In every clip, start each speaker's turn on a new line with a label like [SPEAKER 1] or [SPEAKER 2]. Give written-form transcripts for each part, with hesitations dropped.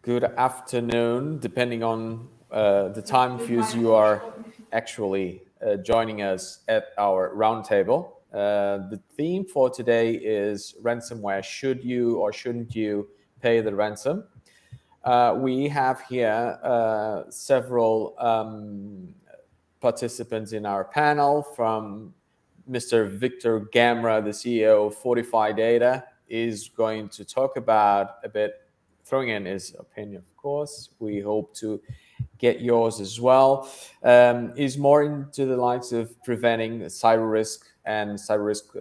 [SPEAKER 1] good afternoon, depending on the time views you are actually joining us at our roundtable. The theme for today is ransomware. Should you or shouldn't you pay the ransom? We have here several participants in our panel, from Mr. Victor Gamra, the CEO of Fortify Data, is going to talk about a bit, throwing in his opinion, of course. We hope to get yours as well. Is more into the likes of preventing cyber risk and cyber risk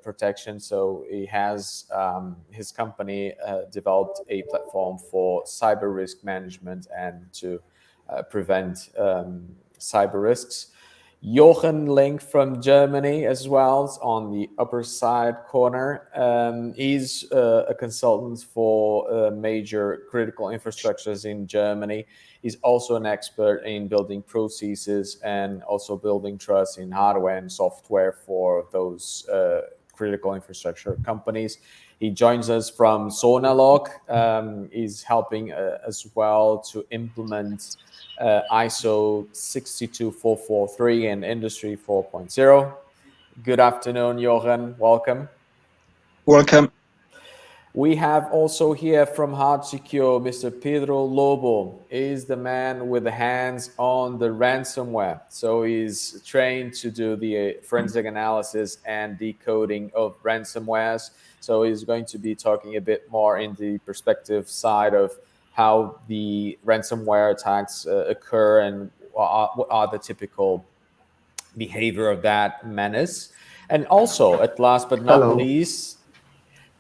[SPEAKER 1] protection. So he has his company developed a platform for cyber risk management and to prevent cyber risks. Jochen Link from Germany as well, on the upper side corner. He's a consultant for major critical infrastructures in Germany. He's also an expert in building processes and also building trust in hardware and software for those critical infrastructure companies. He joins us from SonarLock. He's helping as well to implement ISO 62443 and Industry 4.0. Good afternoon, Jochen. Welcome.
[SPEAKER 2] Welcome.
[SPEAKER 1] We have also here from Hardsecure, Mr. Pedro Lobo. He's the man with the hands on the ransomware. So he's trained to do the forensic analysis and decoding of ransomwares. So he's going to be talking a bit more in the perspective side of how the ransomware attacks occur and what are the typical behavior of that menace. And also, at last but not least,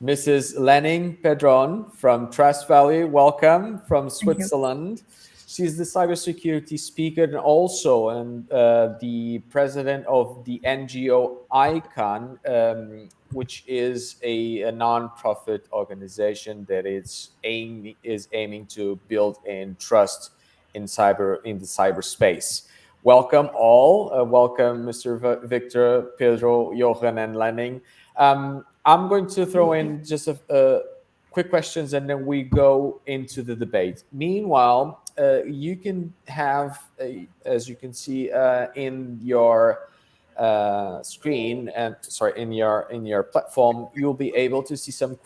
[SPEAKER 1] Mrs. Lennig Pedron from Trust Valley. Welcome from Switzerland. She's the cybersecurity speaker and also the president of the NGO ICANN, which is a non-profit organization that is aiming to build in trust in the cyberspace. Welcome all. Welcome, Mr. Victor, Pedro, Jochen, and Lennig. I'm going to throw in just a quick questions and then we go into the debate. Meanwhile, you can have, as you can see in your screen and in your platform, you'll be able to see some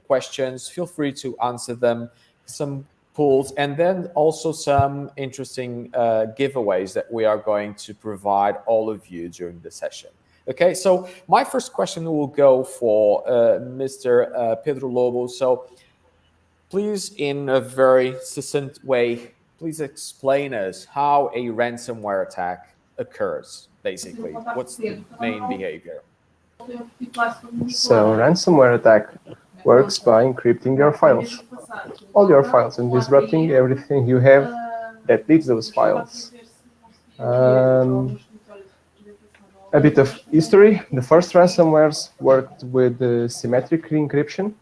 [SPEAKER 1] questions. Feel free to answer them, some polls, and then also some interesting giveaways that we are going to provide all of you during the session. Okay, so my first question will go for Mr. Pedro Lobo. So please, in a very succinct way, please explain us how a ransomware attack occurs, basically. What's the main behavior?
[SPEAKER 3] So ransomware attack works by encrypting your files, all your files, and disrupting everything you have that leaves those files. A bit of history. The first ransomwares worked with symmetric encryption,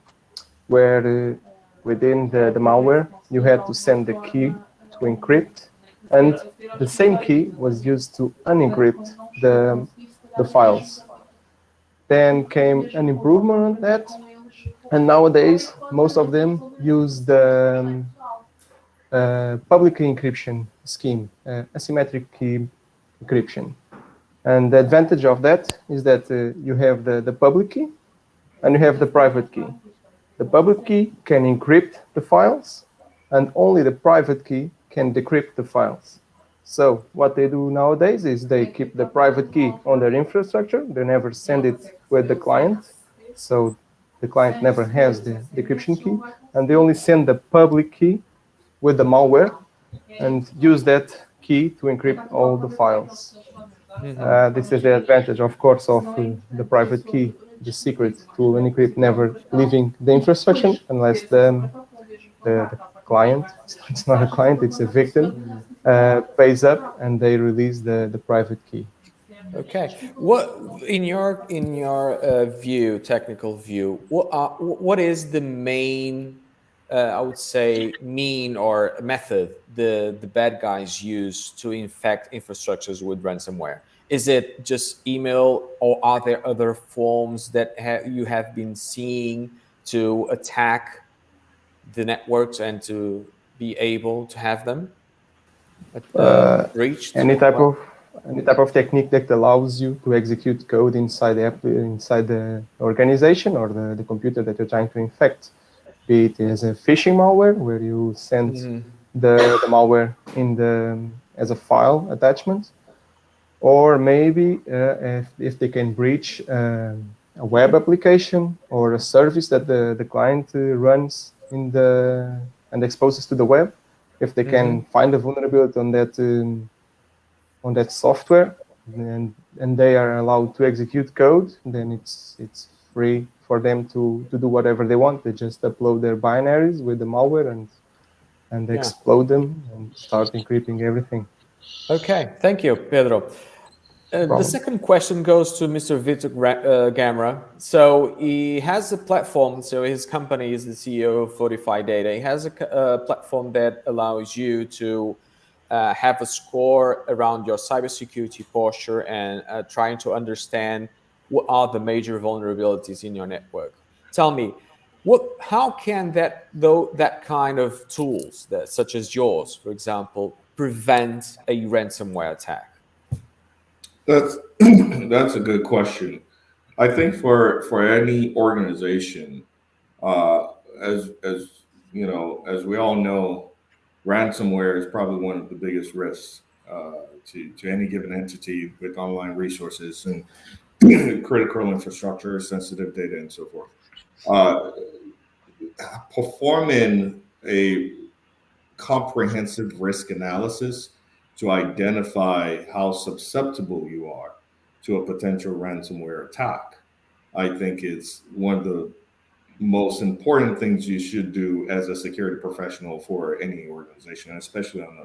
[SPEAKER 3] where within the malware, you had to send the key to encrypt, and the same key was used to unencrypt the files. Then came an improvement on that, and nowadays, most of them use the public key encryption scheme, asymmetric key encryption. And the advantage of that is that you have the public key and you have the private key. The public key can encrypt the files, and only the private key can decrypt the files. So what they do nowadays is they keep the private key on their infrastructure. They never send it with the client. So the client never has the decryption key, and they only send the public key with the malware and use that key to encrypt all the files. This is the advantage, of course, of the private key, the secret to encrypt never leaving the infrastructure unless the client, it's not a client, it's a victim, pays up and they release the private key.
[SPEAKER 1] Okay. What in your view, technical view, what is the main, I would say, mean or method the bad guys use to infect infrastructures with ransomware? Is it just email, or are there other forms that you have been seeing to attack the networks and to be able to have them breached?
[SPEAKER 3] Any type of technique that allows you to execute code inside the organization or the computer that you're trying to infect. Be it as a phishing malware, where you send the malware as a file attachment, or maybe if they can breach a web application or a service that the client runs and exposes to the web. If they can find a vulnerability on that software, and they are allowed to execute code, then it's free for them to do whatever they want. They just upload their binaries with the malware and explode them and start encrypting everything.
[SPEAKER 1] Okay, thank you, Pedro. The second question goes to Mr. Vitor Gamera. So he has a platform. So his company is the CEO of Fortify Data. He has a platform that allows you to have a score around your cybersecurity posture and trying to understand what are the major vulnerabilities in your network. Tell me, how can that kind of tools, such as yours, for example, prevent a ransomware attack?
[SPEAKER 4] That's a good question. I think for any organization, as you know, as we all know, ransomware is probably one of the biggest risks to any given entity with online resources and critical infrastructure, sensitive data, and so forth. Performing a comprehensive risk analysis to identify how susceptible you are to a potential ransomware attack, I think is one of the most important things you should do as a security professional for any organization, especially on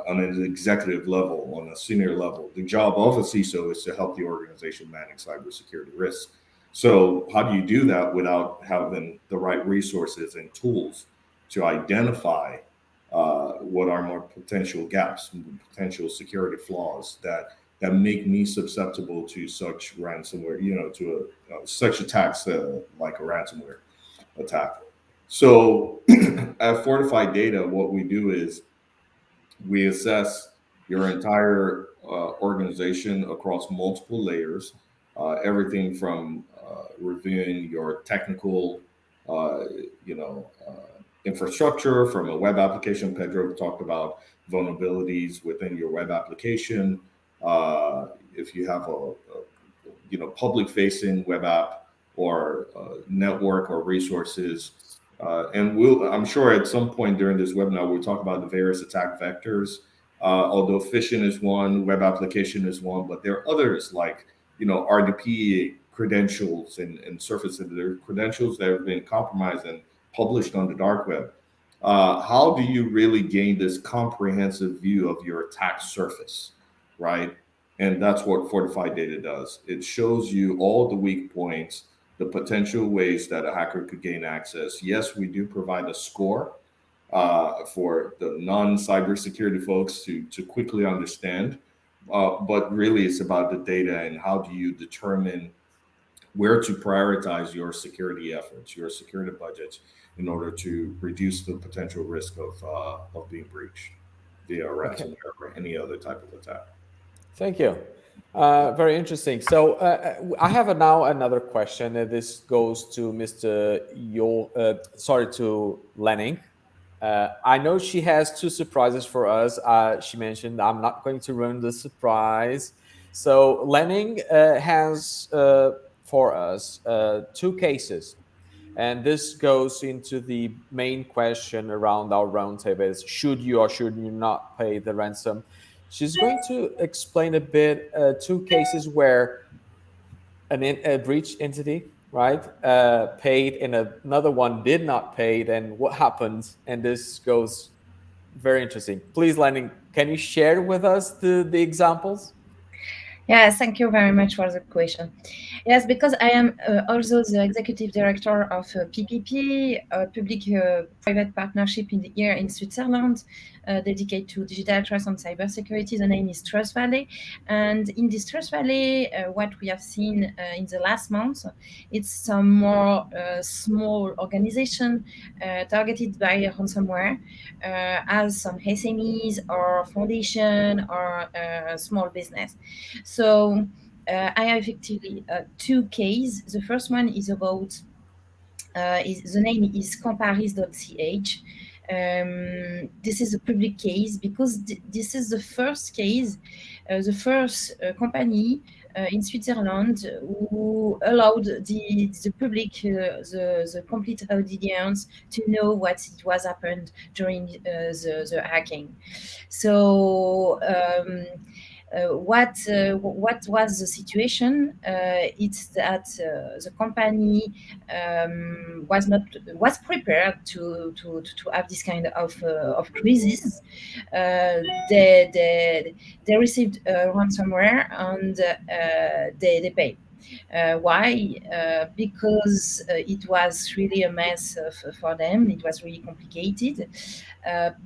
[SPEAKER 4] an executive level, on a senior level. The job of a CISO is to help the organization manage cybersecurity risks. So how do you do that without having the right resources and tools to identify what are more potential gaps, potential security flaws that make me susceptible to such ransomware, to such attacks like a ransomware attack. So at Fortify Data, what we do is we assess your entire organization across multiple layers, everything from reviewing your technical, infrastructure from a web application. Pedro talked about vulnerabilities within your web application. If you have a public-facing web app or network or resources, and I'm sure at some point during this webinar we'll talk about the various attack vectors. Although phishing is one, web application is one, but there are others like RDP credentials and surface credentials that have been compromised and published on the dark web. How do you really gain this comprehensive view of your attack surface, right? And that's what Fortify Data does. It shows you all the weak points, the potential ways that a hacker could gain access. Yes, we do provide a score for the non-cybersecurity folks to quickly understand, but really it's about the data and how do you determine where to prioritize your security efforts, your security budgets, in order to reduce the potential risk of being breached via ransomware or any other type of attack.
[SPEAKER 1] Thank you. Very interesting. So I have now another question. This goes to to Lennig. I know she has two surprises for us. She mentioned I'm not going to ruin the surprise. So Lennig has for us two cases. And this goes into the main question around our roundtable is, should you or should you not pay the ransom? She's going to explain a bit two cases where a breach entity, right, paid and another one did not pay, then what happened? And this goes very interesting. Please, Lennig, can you share with us the examples?
[SPEAKER 5] Yes, thank you very much for the question. Yes, because I am also the executive director of PPP, a public-private partnership here in Switzerland, dedicated to digital trust and cybersecurity. The name is Trust Valley. And in this Trust Valley, what we have seen in the last month, it's some more small organization targeted by ransomware, as some SMEs or foundation or small business. So I have effectively two cases. The first one is about, the name is comparis.ch. This is a public case because this is the first case, the first company in Switzerland who allowed the public, the complete audience to know what it was happened during the hacking. So what was the situation? It's that the company was prepared to have this kind of crisis. They received ransomware and they paid. Why? Because it was really a mess for them. It was really complicated.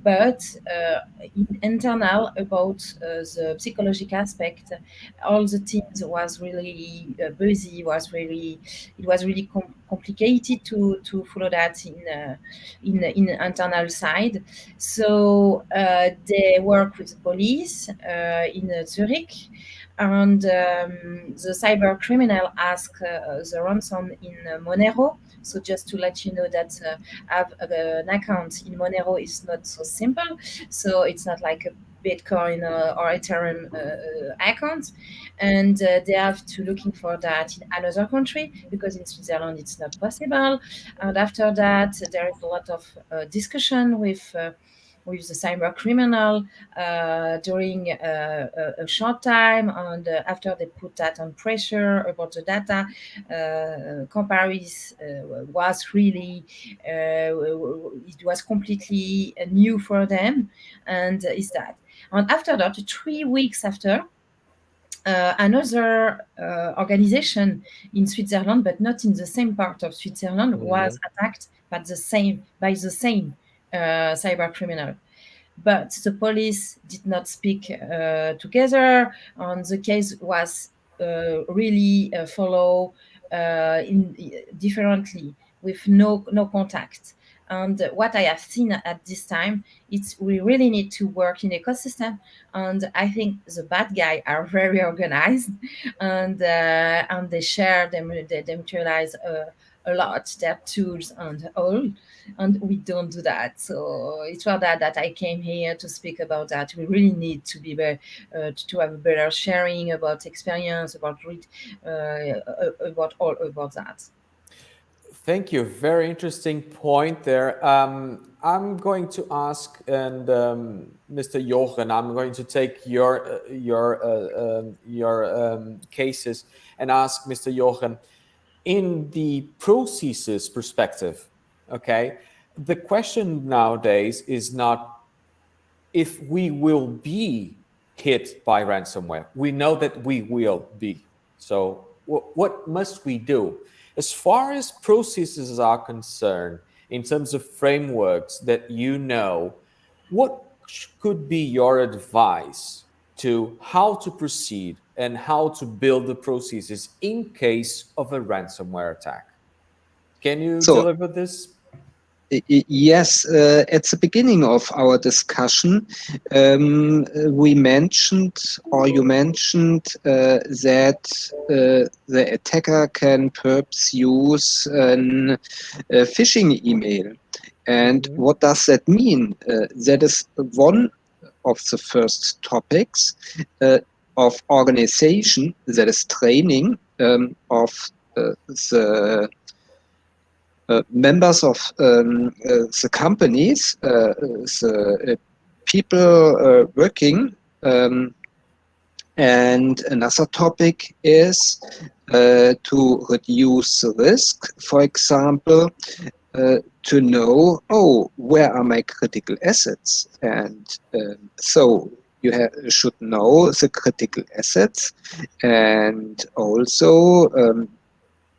[SPEAKER 5] But internal about the psychological aspect, all the teams was really busy. It was really complicated to follow that in internal side. So they work with the police in Zurich, and the cyber criminal asked the ransom in Monero. So just to let you know that have an account in Monero is not so simple. So it's not like a Bitcoin or Ethereum account, and they have to looking for that in another country because in Switzerland it's not possible. And after that, there is a lot of discussion with the cyber criminal during a short time, and after they put that on pressure about the data, Comparis was really it was completely new for them, and is that. And after that, 3 weeks after, another organization in Switzerland, but not in the same part of Switzerland, was attacked by the same cyber criminal. But the police did not speak together, and the case was really follow differently with no contact. And what I have seen at this time, it's we really need to work in ecosystem. And I think the bad guys are very organized, and they share them, they utilize a lot their tools and all, and we don't do that. So it's for that I came here to speak about that. We really need to be very to have a better sharing about experience, about all about that.
[SPEAKER 1] Thank you. Very interesting point there. I'm going to ask, and Mr. Jochen, I'm going to take your cases and ask Mr. Jochen, in the processes perspective, okay, the question nowadays is not if we will be hit by ransomware. We know that we will be. So what must we do? As far as processes are concerned, in terms of frameworks that you know, what could be your advice to how to proceed and how to build the processes in case of a ransomware attack? Can you deliver this?
[SPEAKER 2] Yes, at the beginning of our discussion, we mentioned, or you mentioned, that the attacker can perhaps use a phishing email. And what does that mean? That is one of the first topics of organization, that is training of the members of the companies, the people working. And another topic is to reduce the risk. For example, to know, where are my critical assets? And so should know the critical assets, and also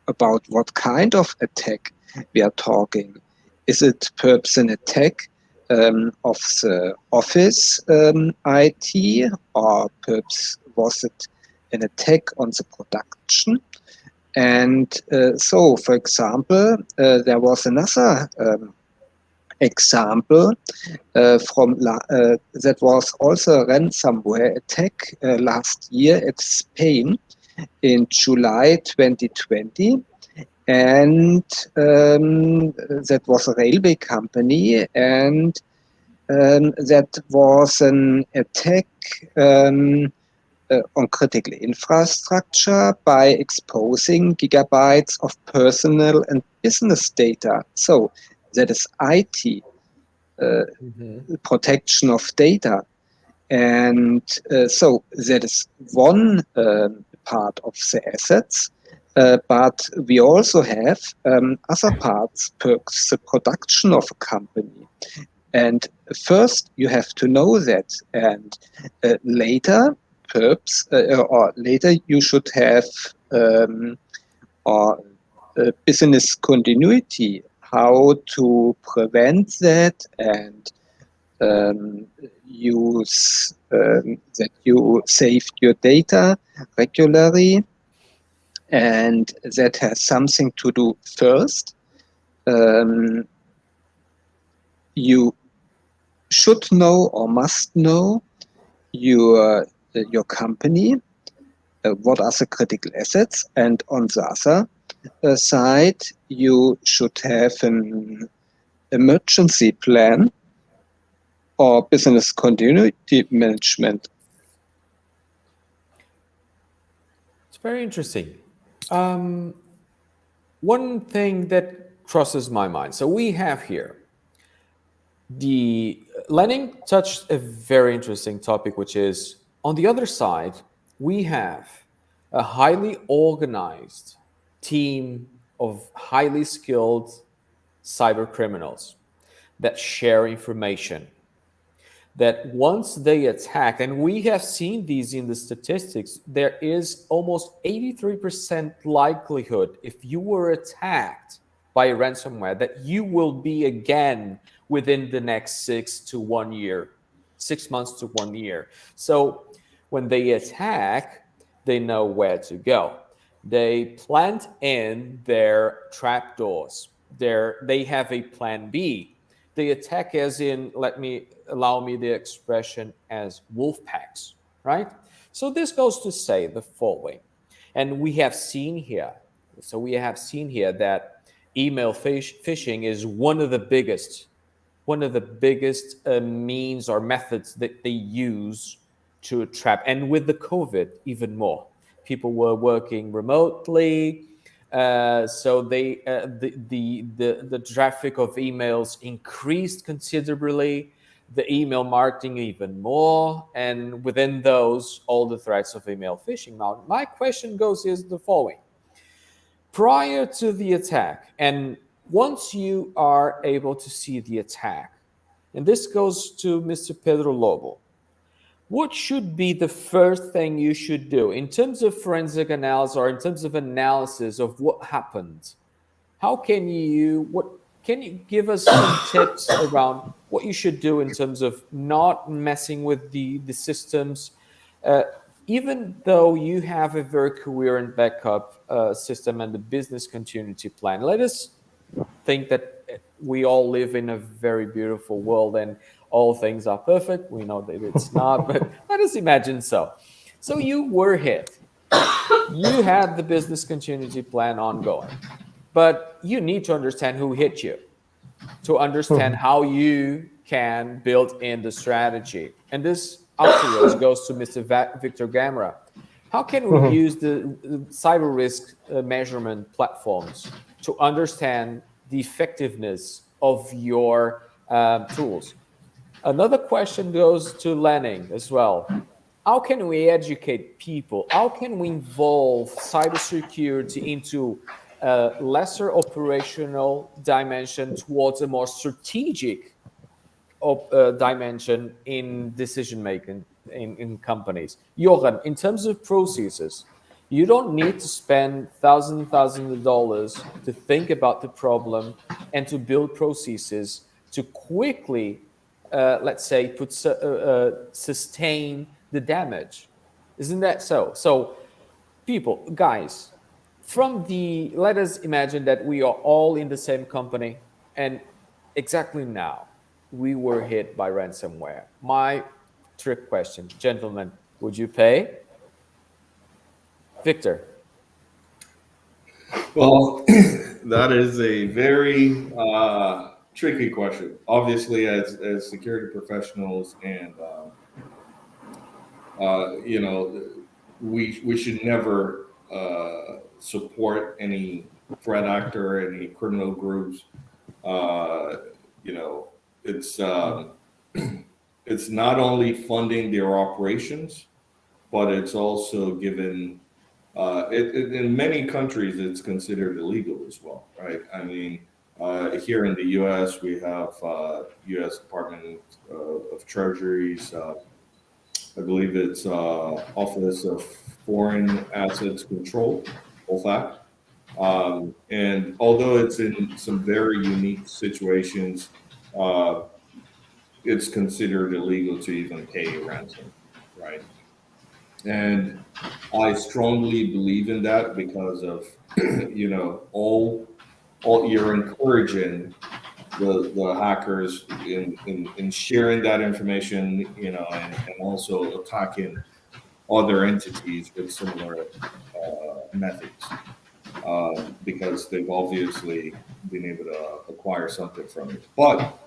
[SPEAKER 2] about what kind of attack we are talking. Is it perhaps an attack of the office IT, or perhaps was it an attack on the production? And so, for example, there was another example that was also a ransomware attack last year at Spain in July 2020. And that was a railway company, and that was an attack on critical infrastructure by exposing gigabytes of personal and business data. So that is IT, protection of data. And so that is one part of the assets. But we also have other parts, perhaps the production of a company. And first you have to know that, and later, perhaps, or later you should have business continuity, how to prevent that, and use that you saved your data regularly. And that has something to do first. You should know or must know your company, what are the critical assets, and on the other side, you should have an emergency plan or business continuity management.
[SPEAKER 1] It's very interesting. One thing that crosses my mind. So we have here Lennig touched a very interesting topic, which is on the other side, we have a highly organized team of highly skilled cyber criminals that share information, that once they attack, and we have seen these in the statistics, there is almost 83% likelihood if you were attacked by a ransomware that you will be again within the next 6 months to 1 year. So when they attack, they know where to go. They plant in their trapdoors. They have a plan B. They attack as in, allow me the expression, as wolf packs, right? So this goes to say the following, and we have seen here that email phishing is one of the biggest means or methods that they use to trap. And with the COVID, even more. People were working remotely, so the traffic of emails increased considerably, the email marketing even more, and within those, all the threats of email phishing. Now, my question is the following. Prior to the attack, and once you are able to see the attack, and this goes to Mr. Pedro Lobo, what should be the first thing you should do in terms of forensic analysis or in terms of analysis of what happened? Can you give us some tips around what you should do in terms of not messing with the systems, even though you have a very coherent backup system and the business continuity plan? Let us think that we all live in a very beautiful world and all things are perfect. We know that it's not, but let us imagine so. So you were hit. You had the business continuity plan ongoing, but you need to understand who hit you to understand how you can build in the strategy. And this afterwards goes to Mr. Victor Gamera. How can we use the cyber risk measurement platforms to understand the effectiveness of your tools? Another question goes to Lennig as well. How can we educate people? How can we involve cybersecurity into a lesser operational dimension towards a more strategic dimension in decision making? in companies. Johan, in terms of processes, you don't need to spend thousands of dollars to think about the problem and to build processes to quickly, let's say, sustain the damage. Isn't that so? So, people, guys, let us imagine that we are all in the same company, and exactly now we were hit by ransomware. My trick question, gentlemen, would you pay? Victor.
[SPEAKER 4] Well, that is a very tricky question. Obviously, as security professionals, and you know, we should never support any threat actor, any criminal groups. You know, it's it's not only funding their operations, but it's also given. In many countries, it's considered illegal as well, right? I mean, here in the U.S., we have U.S. Department of Treasury's, I believe it's Office of Foreign Assets Control, OFAC. And although it's in some very unique situations, it's considered illegal to even pay a ransom, right? And I strongly believe in that because of, you know, all you're encouraging the hackers in sharing that information, you know, and also attacking other entities with similar methods, because they've obviously been able to acquire something from it. But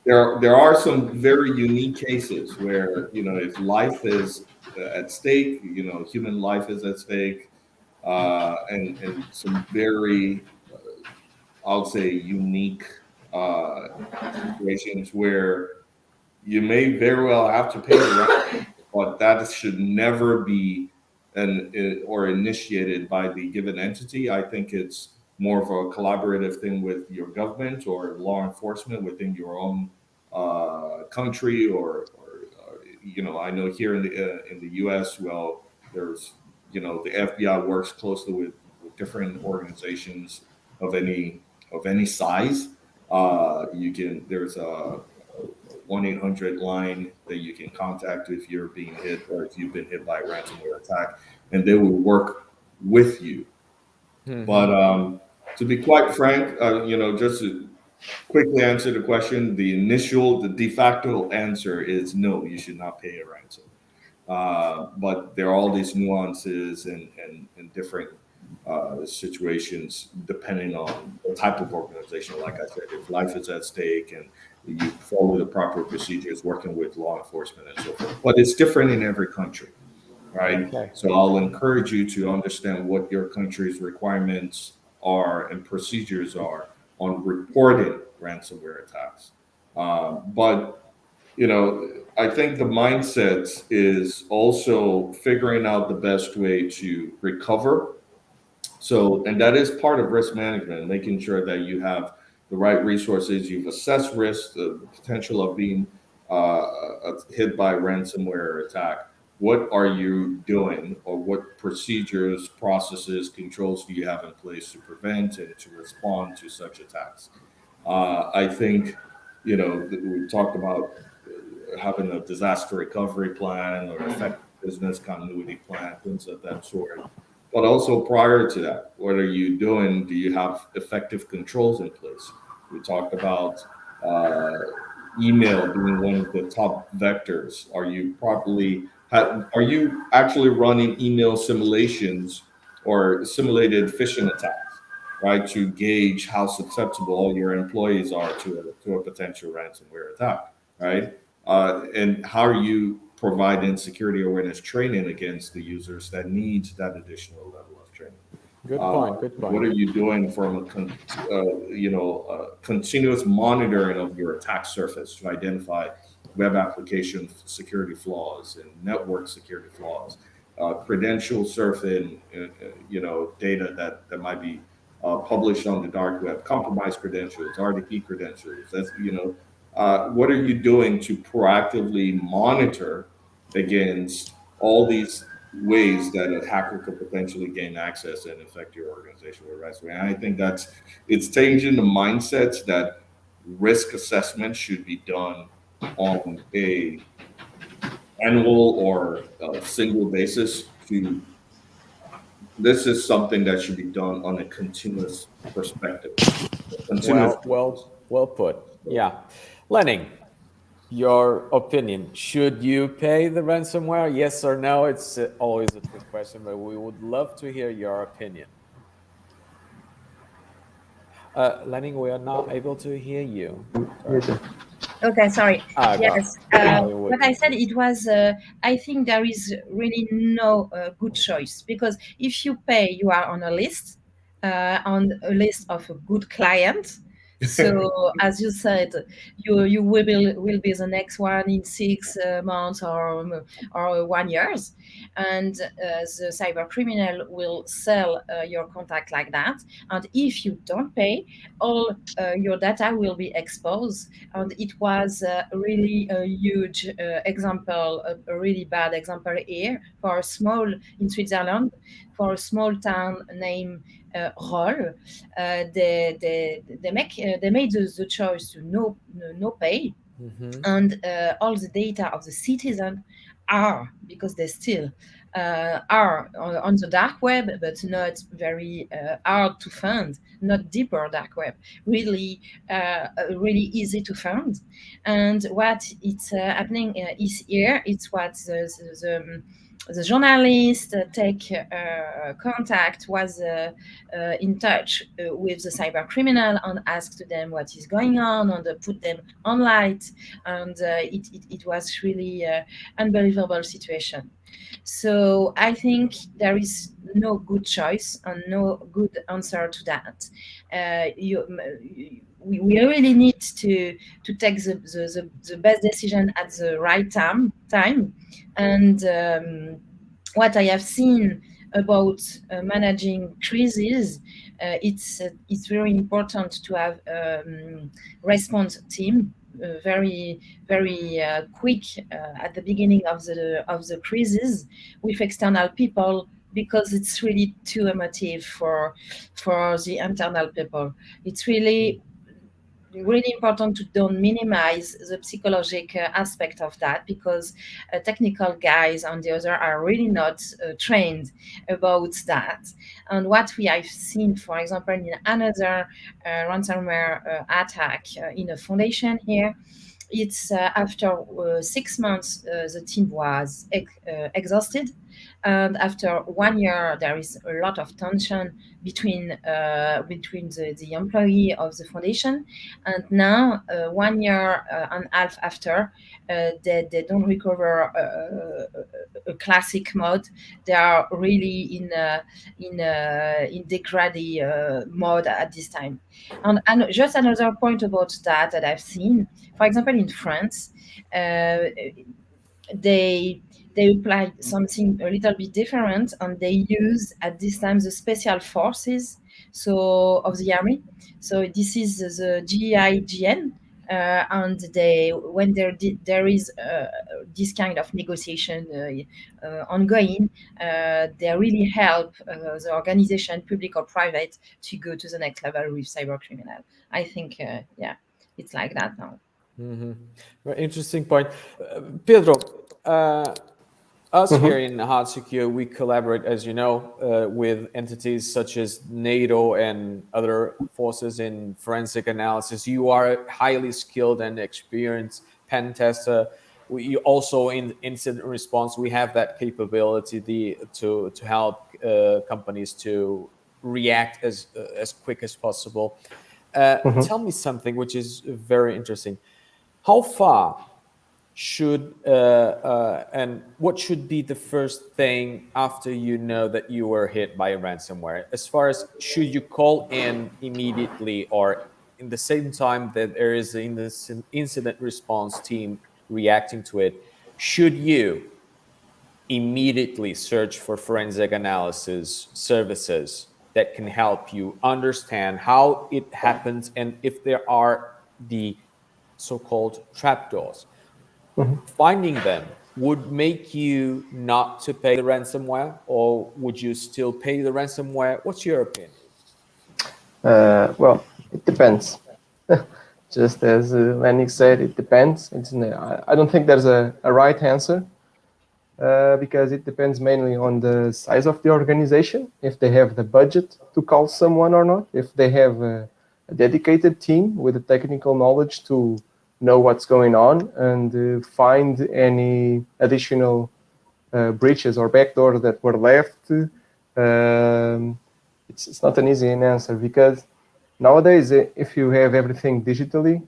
[SPEAKER 4] there are some very unique cases where, you know, if life is at stake, you know, human life is at stake, and some very, I'll say, unique situations where you may very well have to pay the ransom, but that should never be or initiated by the given entity. I think it's more of a collaborative thing with your government or law enforcement within your own country, or you know, I know here in the U.S., well, there's, you know, the FBI works closely with different organizations of any size. There's a 1-800 line that you can contact if you're being hit or if you've been hit by a ransomware attack, and they will work with you. Mm-hmm. But to be quite frank, you know, just to quickly answer the question, the de facto answer is no, you should not pay a ransom. But there are all these nuances and different situations depending on the type of organization. Like I said, if life is at stake and you follow the proper procedures, working with law enforcement and so forth. But it's different in every country, right? Okay. So I'll encourage you to understand what your country's requirements are and procedures are on reporting ransomware attacks. But, you know, I think the mindset is also figuring out the best way to recover. So, and that is part of risk management, making sure that you have the right resources, you've assessed risk, the potential of being hit by a ransomware attack. What are you doing, or what procedures, processes, controls do you have in place to prevent and to respond to such attacks? I think, you know, we talked about having a disaster recovery plan or effective business continuity plan, things of that sort. But also prior to that, what are you doing? Do you have effective controls in place? We talked about email being one of the top vectors. Are you actually running email simulations or simulated phishing attacks, right, to gauge how susceptible all your employees are to a potential ransomware attack, right? And how are you providing security awareness training against the users that need that additional level of training?
[SPEAKER 1] Good point. Good point.
[SPEAKER 4] What are you doing from a continuous monitoring of your attack surface to identify web application security flaws and network security flaws, credential surfing, data that might be published on the dark web, compromised credentials, RDP credentials. That's, what are you doing to proactively monitor against all these ways that a hacker could potentially gain access and affect your organization with ransomware. And I think it's changing the mindsets that risk assessment should be done on a annual or a single basis. This is something that should be done on a continuous perspective.
[SPEAKER 1] Well put. Yeah. Lennig, your opinion. Should you pay the ransomware? Yes or no? It's always a trick question, but we would love to hear your opinion. Lennig, we are not able to hear you. Sorry.
[SPEAKER 5] Okay, sorry. Yes,
[SPEAKER 1] what
[SPEAKER 5] what I said, it was, I think there is really no good choice, because if you pay, you are on a list of a good client. So as you said, you will be the next one in 6 months or 1 year, and the cyber criminal will sell your contact like that. And if you don't pay, all your data will be exposed. And it was really a huge example, a really bad example here for a small in Switzerland, for a small town named Roll. They made the choice to no pay, and all the data of the citizen are, because they still are on the dark web, but not very hard to find, not deeper dark web, really easy to find. And what it's happening is here, it's what the journalist take contact was in touch with the cyber criminal and asked them what is going on, and put them on light, and it was really unbelievable situation. So I think there is no good choice and no good answer to that. We really need to take the best decision at the right time. And what I have seen about managing crises, it's very important to have response team very quick at the beginning of the crisis with external people, because it's really too emotive for the internal people. It's really important to don't minimize the psychological aspect of that, because technical guys on the other are really not trained about that. And what we have seen, for example, in another ransomware attack in a foundation here, it's after 6 months the team was exhausted, and after 1 year there is a lot of tension between the employee of the foundation. And now 1 year and a half after, they don't recover a classic mode. They are really in degraded mode at this time. And just another point about that I've seen, for example, in France, they applied something a little bit different, and they use at this time the special forces of the army. So this is the GIGN, and when there is this kind of negotiation ongoing, they really help the organization, public or private, to go to the next level with cyber criminal. I think it's like that now.
[SPEAKER 1] Very interesting point. Pedro, us here in Hardsecure, we collaborate, as you know, with entities such as NATO and other forces in forensic analysis. You are a highly skilled and experienced pen tester. We also, in incident response, we have that capability to help companies to react as quick as possible. Tell me something which is very interesting. How far should and what should be the first thing after you know that you were hit by a ransomware? As far as, should you call in immediately, or in the same time that there is an incident response team reacting to it, should you immediately search for forensic analysis services that can help you understand how it happens, and if there are the so-called trapdoors? Finding them would make you not to pay the ransomware, or would you still pay the ransomware? What's your opinion?
[SPEAKER 3] Well, it depends. Just as Lennig said, it depends. I don't think there's a right answer because it depends mainly on the size of the organization, if they have the budget to call someone or not, if they have a dedicated team with the technical knowledge to know what's going on and find any additional breaches or backdoors that were left. It's not an easy answer because nowadays, if you have everything digitally,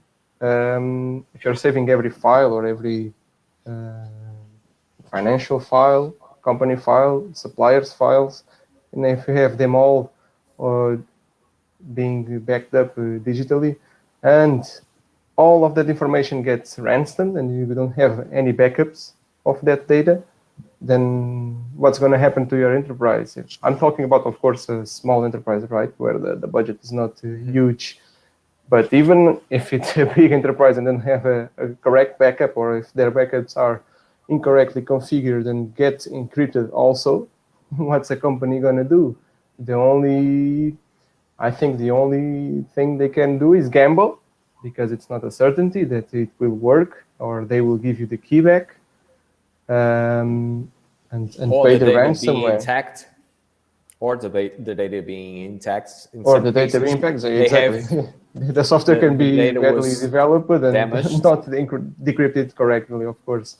[SPEAKER 3] if you're saving every file or every financial file, company file, suppliers files, and if you have them all being backed up digitally, and all of that information gets ransomed and you don't have any backups of that data, then what's going to happen to your enterprise? I'm talking about, of course, a small enterprise, right, where the budget is not huge. But even if it's a big enterprise and doesn't have a correct backup, or if their backups are incorrectly configured and get encrypted also, what's a company going to do? I think the only thing they can do is gamble, because it's not a certainty that it will work or they will give you the key back. And
[SPEAKER 1] or
[SPEAKER 3] pay
[SPEAKER 1] the
[SPEAKER 3] the
[SPEAKER 1] data
[SPEAKER 3] ransomware.
[SPEAKER 1] being intact, or the data being intact.
[SPEAKER 3] Or the data being intact, exactly. The software can be badly developed and
[SPEAKER 1] damaged.
[SPEAKER 3] not decrypted correctly, of course.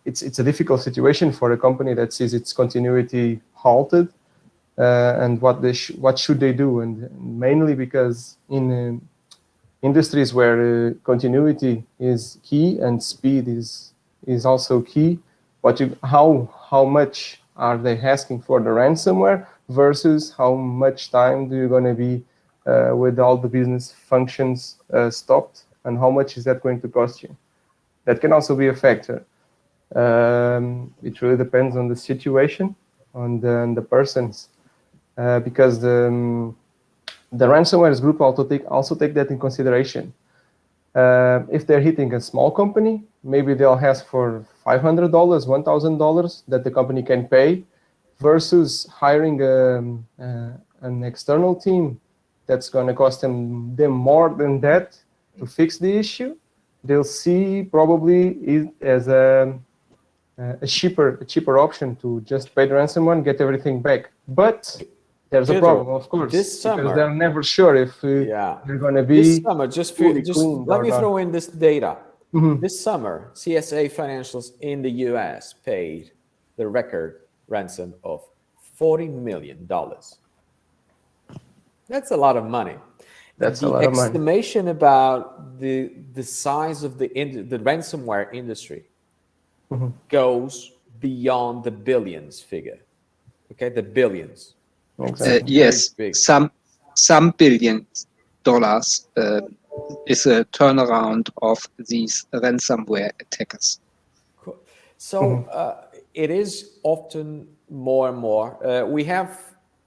[SPEAKER 3] It's a difficult situation for a company that sees its continuity halted, and what should they do? And mainly because in industries where continuity is key and speed is also key, how much are they asking for the ransomware versus how much time do you going to be with all the business functions stopped, and how much is that going to cost you? That can also be a factor. It really depends on the situation, on the persons, because the ransomware group also take that in consideration. If they're hitting a small company, maybe they'll ask for $500, $1,000 that the company can pay, versus hiring an external team that's going to cost them more than that to fix the issue. They'll see probably it as a cheaper option to just pay the ransomware and get everything back. But there's a problem, of course,
[SPEAKER 1] this summer,
[SPEAKER 3] because they're never sure if they're going to be
[SPEAKER 1] this summer. Just let me throw in this data.
[SPEAKER 3] Mm-hmm.
[SPEAKER 1] This summer, CSA Financials in the U.S. paid the record ransom of $40 million. That's a lot of money.
[SPEAKER 3] That's a lot of money.
[SPEAKER 1] The estimation about the size of the ransomware industry goes beyond the billions figure. Okay, the billions.
[SPEAKER 2] Exactly. Yes, some $billions is a turnaround of these ransomware attackers.
[SPEAKER 1] Cool. So it is often more and more. We have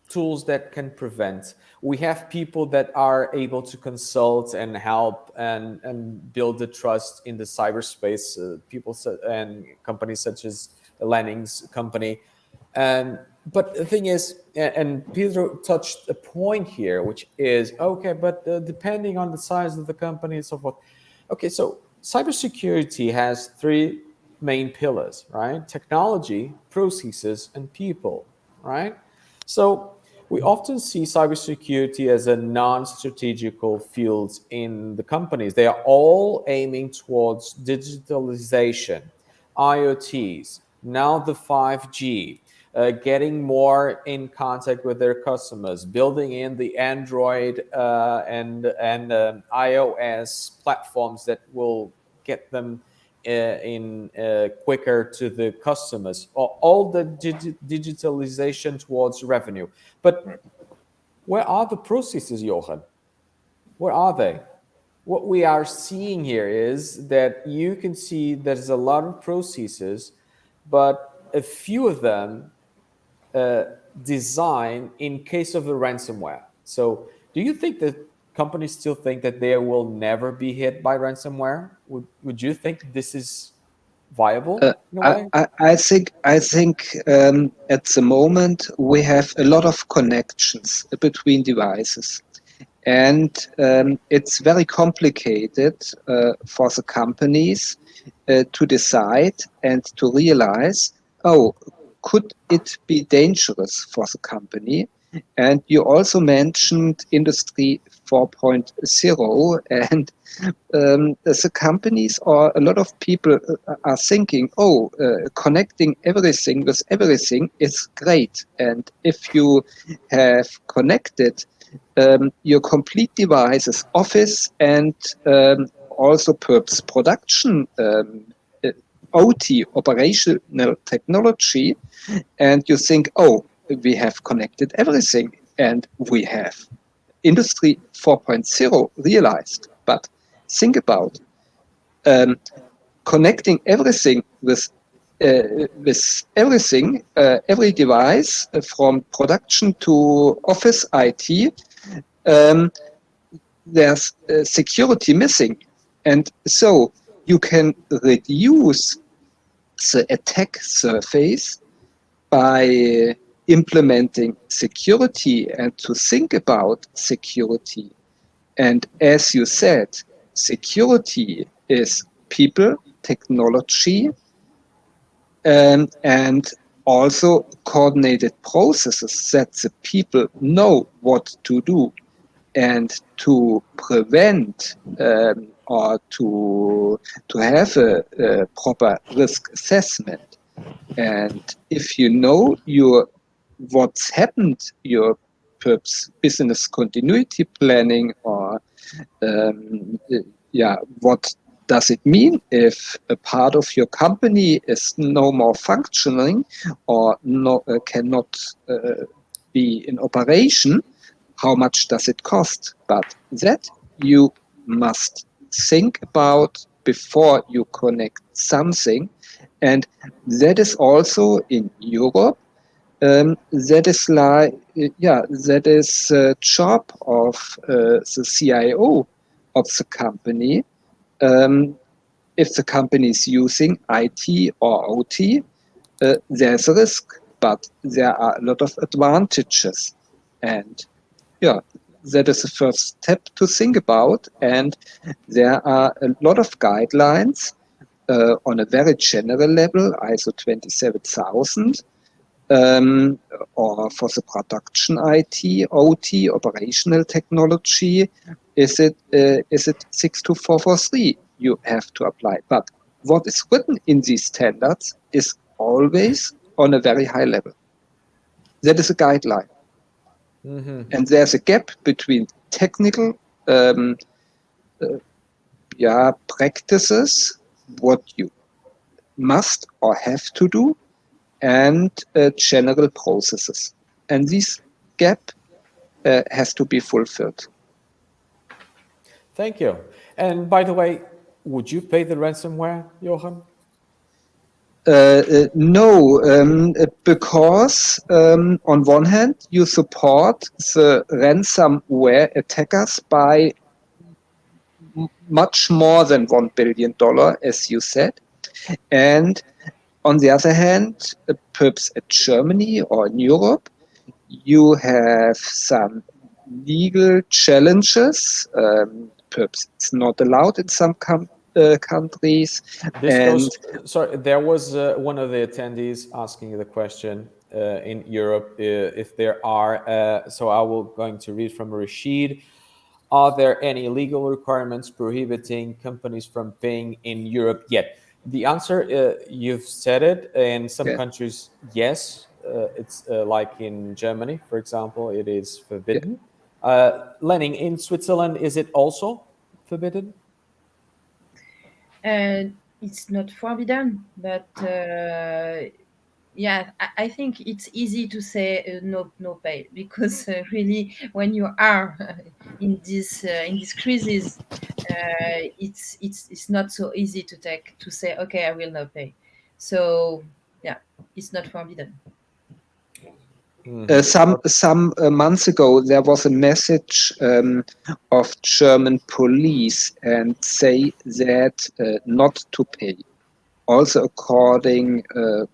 [SPEAKER 1] tools that can prevent. We have people that are able to consult and help and build the trust in the cyberspace. People and companies such as Lennig's company. But the thing is, and Pedro touched a point here, which is, okay, but depending on the size of the company and so forth. Okay, so cybersecurity has three main pillars, right? Technology, processes, and people, right? So we often see cybersecurity as a non-strategical field in the companies. They are all aiming towards digitalization, IoTs, now the 5G, getting more in contact with their customers, building in the Android and iOS platforms that will get them in quicker to the customers. All the digitalization towards revenue. But where are the processes, Johan? Where are they? What we are seeing here is that you can see there's a lot of processes, but a few of them design in case of the ransomware. So do you think that companies still think that they will never be hit by ransomware? Would you think this is viable in a way?
[SPEAKER 2] I think at the moment we have a lot of connections between devices, and it's very complicated for the companies to decide and to realize, oh, could it be dangerous for the company? And you also mentioned Industry 4.0, and the companies or a lot of people are thinking, oh, connecting everything with everything is great. And if you have connected your complete devices, office and also perhaps production, OT, operational technology, and you think, oh, we have connected everything and we have Industry 4.0 realized. But think about connecting everything with everything, every device from production to office IT. There's security missing, and so you can reduce the attack surface by implementing security and to think about security. And as you said, security is people, technology, and also coordinated processes that the people know what to do and to prevent or to have a proper risk assessment. And if you know what's happened, your perhaps business continuity planning, or what does it mean if a part of your company is no more functioning or cannot be in operation? How much does it cost? But that you must think about before you connect something. And that is also in Europe. That is a job of the CIO of the company. If the company is using IT or OT, there's a risk, but there are a lot of advantages. And that is the first step to think about. And there are a lot of guidelines on a very general level, ISO 27000, or for the production IT, OT, operational technology, is it 62443 you have to apply. But what is written in these standards is always on a very high level. That is a guideline. Mm-hmm. And there's a gap between technical practices, what you must or have to do, and general processes. And this gap has to be fulfilled.
[SPEAKER 1] Thank you. And by the way, would you pay the ransomware, Johan?
[SPEAKER 2] No, because on one hand, you support the ransomware attackers by much more than $1 billion, as you said. And on the other hand, perhaps at Germany or in Europe, you have some legal challenges. Perhaps it's not allowed in some countries.
[SPEAKER 1] There was one of the attendees asking the question in Europe if there are. So I will going to read from Rashid. Are there any legal requirements prohibiting companies from paying in Europe yet? The answer, you've said it. In some countries, yes. It's like in Germany, for example, it is forbidden. Lennig, in Switzerland, is it also forbidden?
[SPEAKER 5] It's not forbidden, but I think it's easy to say no pay, because really, when you are in this crisis, it's not so easy to say okay, I will not pay. So it's not forbidden.
[SPEAKER 2] Some months ago, there was a message of German police and say that not to pay. also according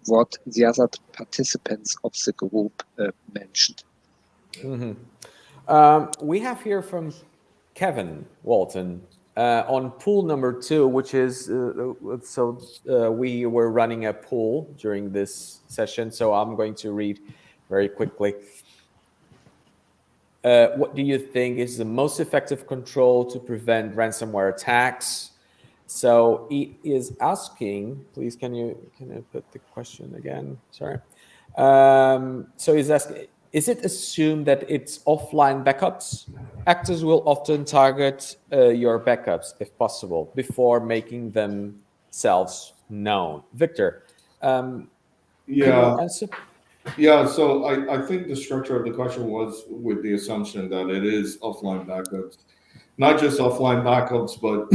[SPEAKER 2] what the other participants of the group mentioned.
[SPEAKER 1] We have here from Kevin Walton on pool number 2, which is we were running a pool during this session, so I'm going to read very quickly. What do you think is the most effective control to prevent ransomware attacks? So he is asking, please can you put the question again? Sorry. So he's asking, is it assumed that it's offline backups? Actors will often target your backups, if possible, before making themselves known. Victor, can you answer?
[SPEAKER 4] Yeah, so I think the structure of the question was with the assumption that it is offline backups, not just offline backups, but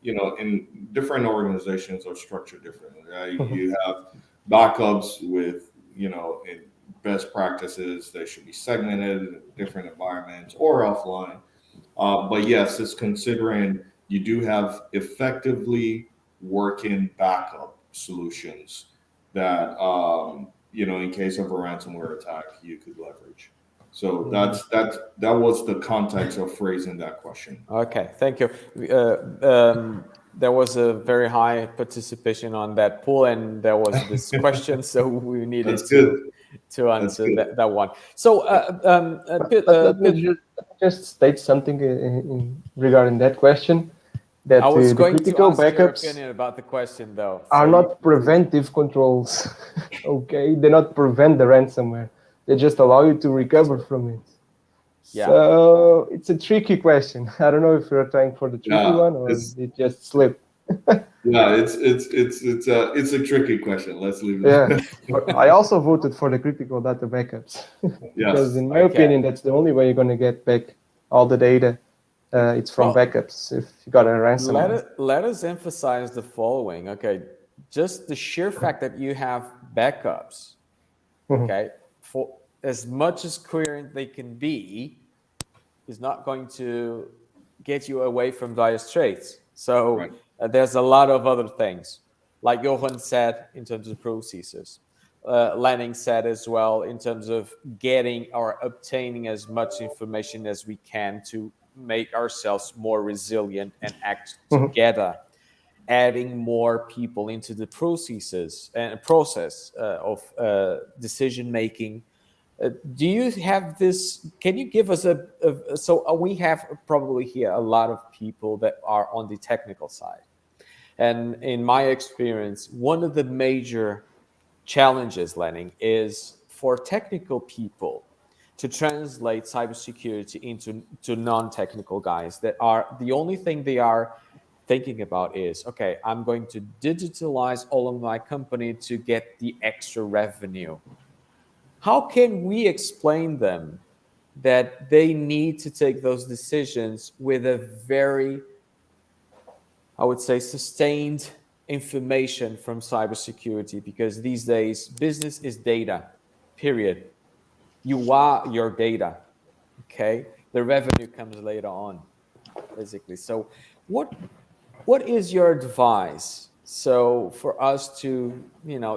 [SPEAKER 4] in different organizations are structured differently. Right? You have backups with in best practices. They should be segmented in different environments or offline. But yes, it's considering you do have effectively working backup solutions that in case of a ransomware attack, you could leverage. So that was the context of phrasing that question.
[SPEAKER 1] Okay, thank you. There was a very high participation on that poll, and there was this question, so we needed to answer that one. So,
[SPEAKER 3] let me just state something regarding that question. That
[SPEAKER 1] I was going
[SPEAKER 3] critical
[SPEAKER 1] to ask your
[SPEAKER 3] backups
[SPEAKER 1] opinion about the question, though.
[SPEAKER 3] Are not preventive controls. Okay, they not prevent the ransomware. They just allow you to recover from it. Yeah. So it's a tricky question. I don't know if you're trying for the tricky one or it just slipped.
[SPEAKER 4] Yeah, it's a tricky question. Let's leave it.
[SPEAKER 3] Yeah, but I also voted for the critical data backups because, in my opinion, that's the only way you're going to get back all the data. It's from backups. If you got a ransomware,
[SPEAKER 1] let us emphasize the following. Okay, just the sheer fact that you have backups. Okay, for as much as coherent they can be, is not going to get you away from dire straits. So there's a lot of other things, like Johan said, in terms of processes. Lennig said as well, in terms of getting or obtaining as much information as we can to make ourselves more resilient and act together, adding more people into the process of decision making. Do you have this? Can you give us so we have probably here a lot of people that are on the technical side, and in my experience, one of the major challenges, Lennig, is for technical people to translate cybersecurity into non-technical guys that are the only thing they are thinking about is, okay, I'm going to digitalize all of my company to get the extra revenue. How can we explain them that they need to take those decisions with a very, I would say, sustained information from cybersecurity? Because these days, business is data, period. You are your data, okay? The revenue comes later on, basically. So what is your advice? So for us to,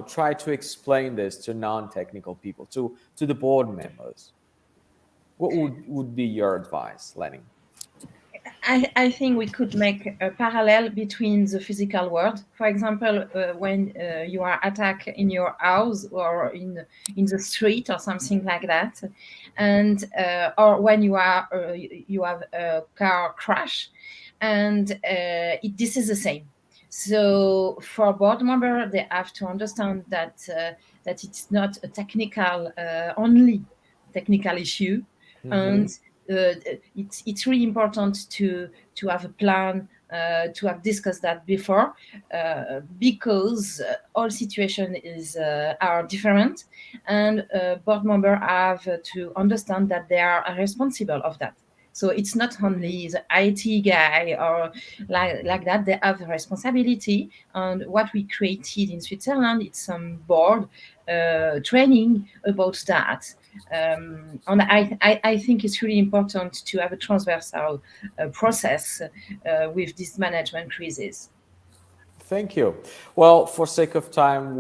[SPEAKER 1] try to explain this to non-technical people, to the board members, what would be your advice, Lennig?
[SPEAKER 5] I think we could make a parallel between the physical world. For example, when you are attacked in your house or in the street or something like that, and or when you have a car crash, and this is the same. So for board member, they have to understand that it's not a technical only technical issue, and it's really important to have a plan, to have discussed that before, because all situations are different, and board members have to understand that they are responsible of that. So it's not only the IT guy or like that. They have a responsibility. And what we created in Switzerland, it's some board training about that. And I think it's really important to have a transversal process with this management crisis.
[SPEAKER 1] Thank you. Well, for sake of time,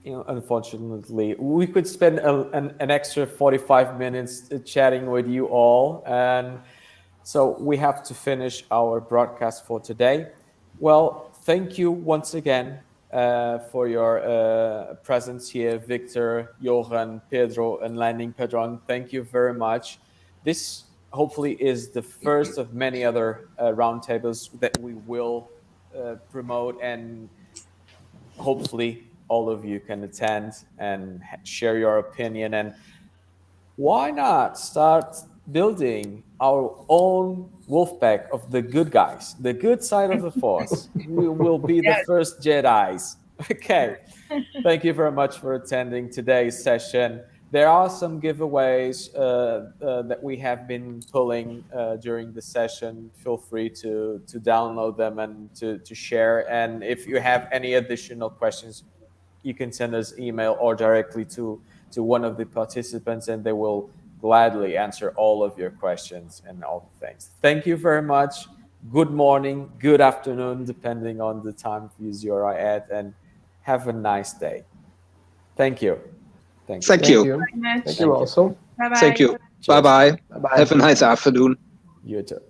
[SPEAKER 1] unfortunately, we could spend an extra 45 minutes chatting with you all. And so we have to finish our broadcast for today. Well, thank you once again for your presence here, Victor, Johan, Pedro, and Lennig. Pedron, thank you very much. This hopefully is the first of many other roundtables that we will promote, and hopefully all of you can attend and share your opinion. And why not start building our own wolf pack of the good guys, the good side of the force? We will be the first Jedis. Okay. Thank you very much for attending today's session. There are some giveaways that we have been pulling during the session. Feel free to download them and to share. And if you have any additional questions, you can send us email or directly to one of the participants, and they will gladly answer all of your questions and all the things. Thank you very much. Good morning, good afternoon, depending on the time of use you are at, and have a nice day. Thank you.
[SPEAKER 2] Thank you.
[SPEAKER 3] Thank you
[SPEAKER 5] Thank
[SPEAKER 3] you also.
[SPEAKER 5] Bye-bye.
[SPEAKER 2] Thank you.
[SPEAKER 1] Cheers.
[SPEAKER 2] Bye-bye.
[SPEAKER 3] Bye-bye.
[SPEAKER 2] Have a nice afternoon.
[SPEAKER 1] You too.